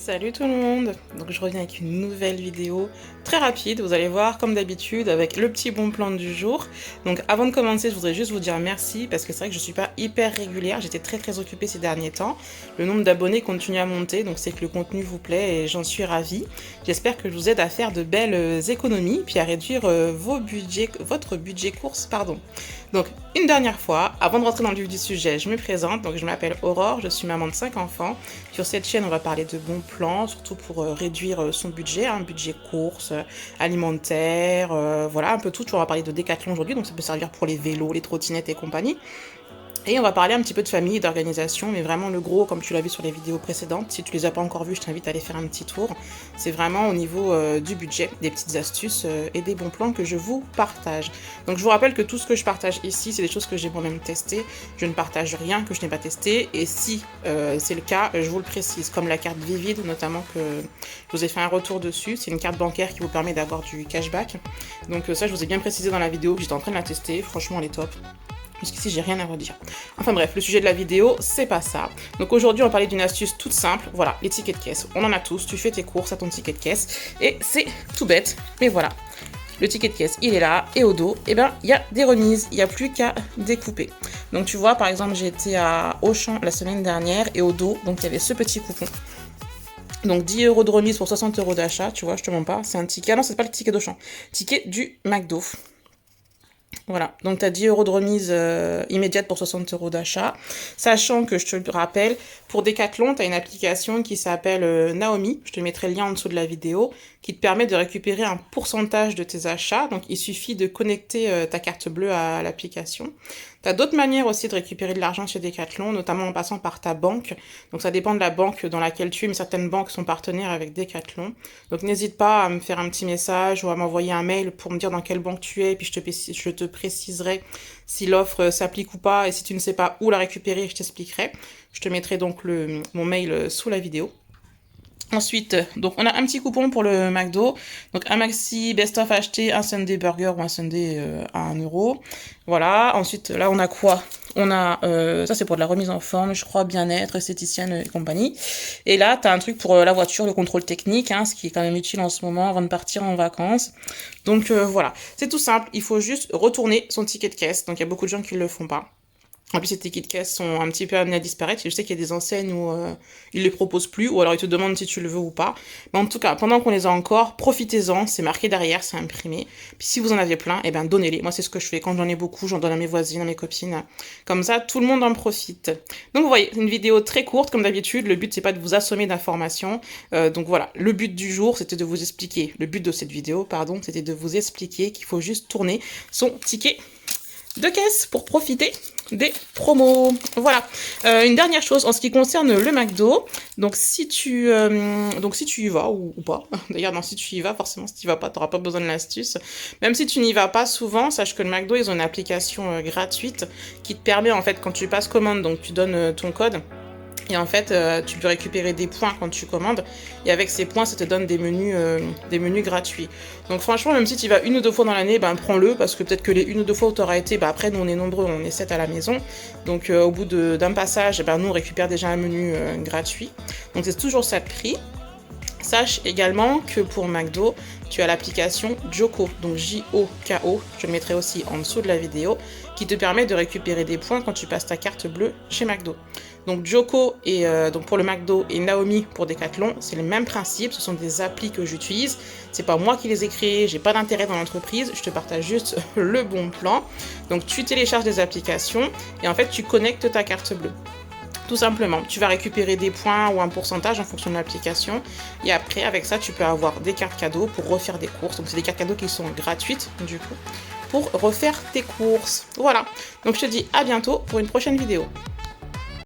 Salut tout le monde! Donc je reviens avec une nouvelle vidéo très rapide, vous allez voir comme d'habitude avec le petit bon plan du jour. Donc avant de commencer je voudrais juste vous dire merci parce que c'est vrai que je suis pas hyper régulière, j'étais très occupée ces derniers temps. Le nombre d'abonnés continue à monter donc c'est que le contenu vous plaît et j'en suis ravie. J'espère que je vous aide à faire de belles économies puis à réduire votre budget course, pardon. Donc une dernière fois, avant de rentrer dans le vif du sujet, je me présente, donc je m'appelle Aurore, je suis maman de 5 enfants. Sur cette chaîne on va parler de bons plans, surtout pour réduire son budget, un budget course, alimentaire, voilà, un peu tout. On va parler de Décathlon aujourd'hui, donc ça peut servir pour les vélos, les trottinettes et compagnie. Et on va parler un petit peu de famille, d'organisation, mais vraiment le gros, comme tu l'as vu sur les vidéos précédentes, si tu les as pas encore vues, je t'invite à aller faire un petit tour. C'est vraiment au niveau du budget, des petites astuces et des bons plans que je vous partage. Donc je vous rappelle que tout ce que je partage ici, c'est des choses que j'ai moi-même testées. Je ne partage rien que je n'ai pas testé, et si c'est le cas, je vous le précise, comme la carte Vivid, notamment que je vous ai fait un retour dessus. C'est une carte bancaire qui vous permet d'avoir du cashback. Donc ça, je vous ai bien précisé dans la vidéo que j'étais en train de la tester. Franchement, elle est top. Jusqu'ici, j'ai rien à redire. Enfin bref, le sujet de la vidéo, c'est pas ça. Donc aujourd'hui, on va parler d'une astuce toute simple. Voilà, les tickets de caisse. On en a tous. Tu fais tes courses à ton ticket de caisse. Et c'est tout bête. Mais voilà. Le ticket de caisse, il est là. Et au dos, eh ben, il y a des remises. Il n'y a plus qu'à découper. Donc tu vois, par exemple, j'ai été à Auchan la semaine dernière. Et au dos, donc il y avait ce petit coupon. Donc 10 € de remise pour 60 € d'achat. Tu vois, je te mens pas. C'est un ticket. Ah non, c'est pas le ticket d'Auchan. Ticket du McDo. Voilà, donc tu as 10 € de remise immédiate pour 60 € d'achat. Sachant que, je te le rappelle, pour Decathlon, tu as une application qui s'appelle Naomi, je te mettrai le lien en dessous de la vidéo, qui te permet de récupérer un pourcentage de tes achats. Donc il suffit de connecter ta carte bleue à l'application. Tu as d'autres manières aussi de récupérer de l'argent chez Decathlon, notamment en passant par ta banque. Donc ça dépend de la banque dans laquelle tu es, mais certaines banques sont partenaires avec Decathlon. Donc n'hésite pas à me faire un petit message ou à m'envoyer un mail pour me dire dans quelle banque tu es, et puis je te préciserai si l'offre s'applique ou pas, et si tu ne sais pas où la récupérer, je t'expliquerai. Je te mettrai donc mon mail sous la vidéo. Ensuite, donc on a un petit coupon pour le McDo, donc un maxi best-of acheté, un Sunday burger ou un Sunday à 1 €. Voilà, ensuite là on a quoi? On a, ça c'est pour de la remise en forme, je crois, bien-être, esthéticienne et compagnie. Et là, t'as un truc pour la voiture, le contrôle technique, hein, ce qui est quand même utile en ce moment avant de partir en vacances. Donc voilà, c'est tout simple, il faut juste retourner son ticket de caisse, donc il y a beaucoup de gens qui ne le font pas. En plus, ces tickets de caisse sont un petit peu amenés à disparaître. Je sais qu'il y a des enseignes où ils les proposent plus, ou alors ils te demandent si tu le veux ou pas. Mais en tout cas, pendant qu'on les a encore, profitez-en. C'est marqué derrière, c'est imprimé. Puis si vous en avez plein, eh ben donnez-les. Moi, c'est ce que je fais. Quand j'en ai beaucoup, j'en donne à mes voisines, à mes copines. Comme ça, tout le monde en profite. Donc vous voyez, c'est une vidéo très courte, comme d'habitude. Le but, c'est pas de vous assommer d'informations. Donc voilà, le but du jour, c'était de vous expliquer. Le but de cette vidéo, pardon, c'était de vous expliquer qu'il faut juste tourner son ticket de caisse pour profiter des promos. Voilà. Une dernière chose en ce qui concerne le McDo. Donc si tu y vas ou pas. D'ailleurs, non, si tu y vas, forcément, si tu y vas pas, tu n'auras pas besoin de l'astuce. Même si tu n'y vas pas souvent, sache que le McDo, ils ont une application gratuite qui te permet, en fait, quand tu passes commande, donc tu donnes ton code. Et en fait, tu peux récupérer des points quand tu commandes. Et avec ces points, ça te donne des menus gratuits. Donc franchement, même si tu y vas 1 ou 2 fois dans l'année, ben prends-le. Parce que peut-être que les 1 ou 2 fois où tu auras été, ben après, nous on est nombreux, on est 7 à la maison. Donc au bout d'un passage, ben, nous on récupère déjà un menu gratuit. Donc c'est toujours ça de prix. Sache également que pour McDo, tu as l'application Joko, donc J-O-K-O, je le mettrai aussi en dessous de la vidéo, qui te permet de récupérer des points quand tu passes ta carte bleue chez McDo. Donc Joko et donc pour le McDo et Naomi pour Decathlon, c'est le même principe, ce sont des applis que j'utilise. C'est pas moi qui les ai créés, j'ai pas d'intérêt dans l'entreprise, je te partage juste le bon plan. Donc tu télécharges des applications et en fait tu connectes ta carte bleue. Tout simplement, tu vas récupérer des points ou un pourcentage en fonction de l'application. Et après, avec ça, tu peux avoir des cartes cadeaux pour refaire des courses. Donc, c'est des cartes cadeaux qui sont gratuites, du coup, pour refaire tes courses. Voilà. Donc, je te dis à bientôt pour une prochaine vidéo.